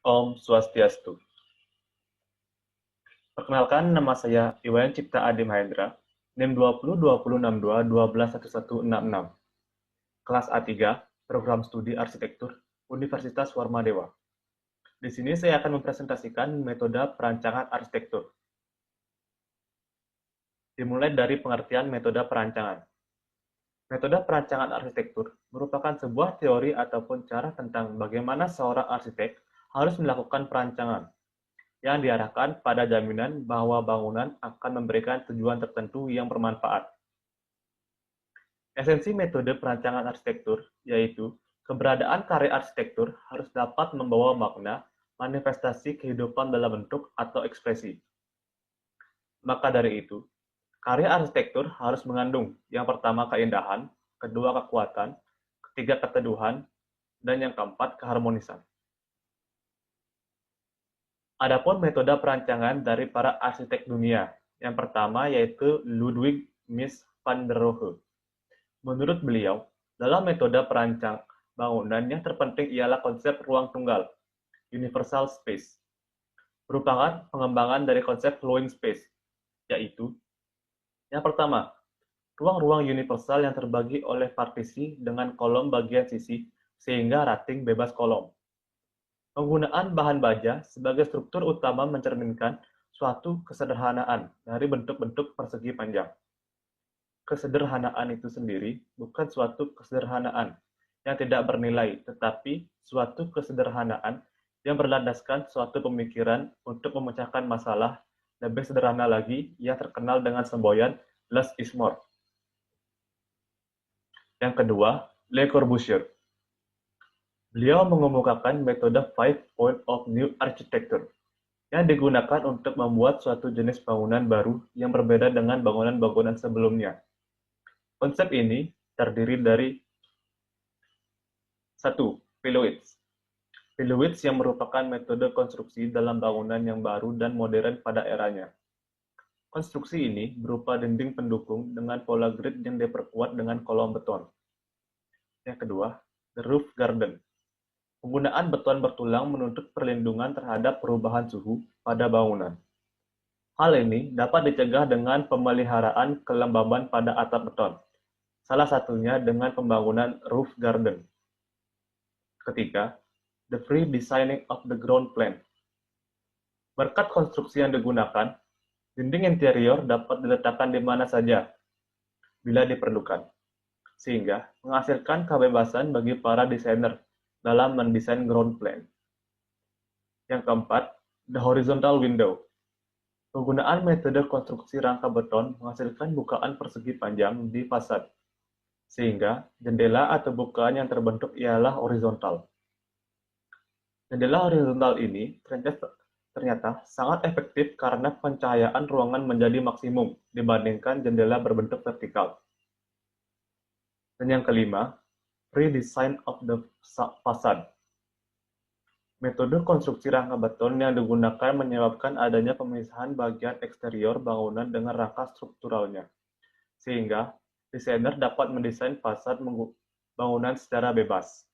Om Swastiastu. Perkenalkan, nama saya Iwan Cipta Adi Mahendra, NIM 202062121166, kelas A3, Program Studi Arsitektur, Universitas Warmadewa. Di sini saya akan mempresentasikan metode perancangan arsitektur. Dimulai dari pengertian metode perancangan. Metode perancangan arsitektur merupakan sebuah teori ataupun cara tentang bagaimana seorang arsitek harus melakukan perancangan yang diarahkan pada jaminan bahwa bangunan akan memberikan tujuan tertentu yang bermanfaat. Esensi metode perancangan arsitektur yaitu keberadaan karya arsitektur harus dapat membawa makna manifestasi kehidupan dalam bentuk atau ekspresi. Maka dari itu, karya arsitektur harus mengandung yang pertama keindahan, kedua kekuatan, ketiga keteduhan, dan yang keempat keharmonisan. Adapun metode perancangan dari para arsitek dunia, yang pertama yaitu Ludwig Mies van der Rohe. Menurut beliau, dalam metode perancang bangunan yang terpenting ialah konsep ruang tunggal, universal space, merupakan pengembangan dari konsep flowing space, yaitu yang pertama, ruang-ruang universal yang terbagi oleh partisi dengan kolom bagian sisi sehingga rating bebas kolom. Penggunaan bahan baja sebagai struktur utama mencerminkan suatu kesederhanaan dari bentuk-bentuk persegi panjang. Kesederhanaan itu sendiri bukan suatu kesederhanaan yang tidak bernilai, tetapi suatu kesederhanaan yang berlandaskan suatu pemikiran untuk memecahkan masalah lebih sederhana lagi yang terkenal dengan semboyan less is more. Yang kedua, Le Corbusier. Beliau mengemukakan metode Five Point of New Architecture yang digunakan untuk membuat suatu jenis bangunan baru yang berbeda dengan bangunan-bangunan sebelumnya. Konsep ini terdiri dari 1. Piloids. Piloids yang merupakan metode konstruksi dalam bangunan yang baru dan modern pada eranya. Konstruksi ini berupa dinding pendukung dengan pola grid yang diperkuat dengan kolom beton. Yang kedua, the roof garden. Penggunaan beton bertulang menuntut perlindungan terhadap perubahan suhu pada bangunan. Hal ini dapat dicegah dengan pemeliharaan kelembaban pada atap beton, salah satunya dengan pembangunan roof garden. Ketiga, the free designing of the ground plan. Berkat konstruksi yang digunakan, dinding interior dapat diletakkan di mana saja bila diperlukan, sehingga menghasilkan kebebasan bagi para desainer dalam mendesain ground plan. Yang keempat, the horizontal window. Penggunaan metode konstruksi rangka beton menghasilkan bukaan persegi panjang di fasad, sehingga jendela atau bukaan yang terbentuk ialah horizontal. Jendela horizontal ini ternyata sangat efektif karena pencahayaan ruangan menjadi maksimum dibandingkan jendela berbentuk vertikal. Dan yang kelima, redesign of the facade. Metode konstruksi rangka beton yang digunakan menyebabkan adanya pemisahan bagian eksterior bangunan dengan rangka strukturalnya, sehingga desainer dapat mendesain fasad bangunan secara bebas.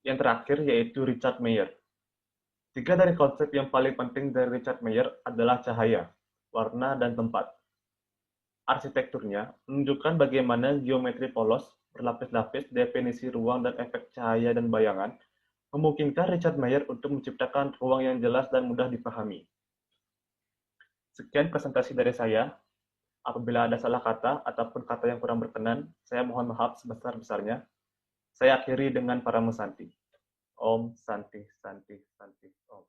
Yang terakhir yaitu Richard Meyer. Tiga dari konsep yang paling penting dari Richard Meyer adalah cahaya, warna, dan tempat. Arsitekturnya menunjukkan bagaimana geometri polos, berlapis-lapis, definisi ruang, dan efek cahaya dan bayangan memungkinkan Richard Meyer untuk menciptakan ruang yang jelas dan mudah dipahami. Sekian presentasi dari saya. Apabila ada salah kata ataupun kata yang kurang berkenan, saya mohon maaf sebesar-besarnya. Saya akhiri dengan para mesanti. Om Santi Santi Santi Om.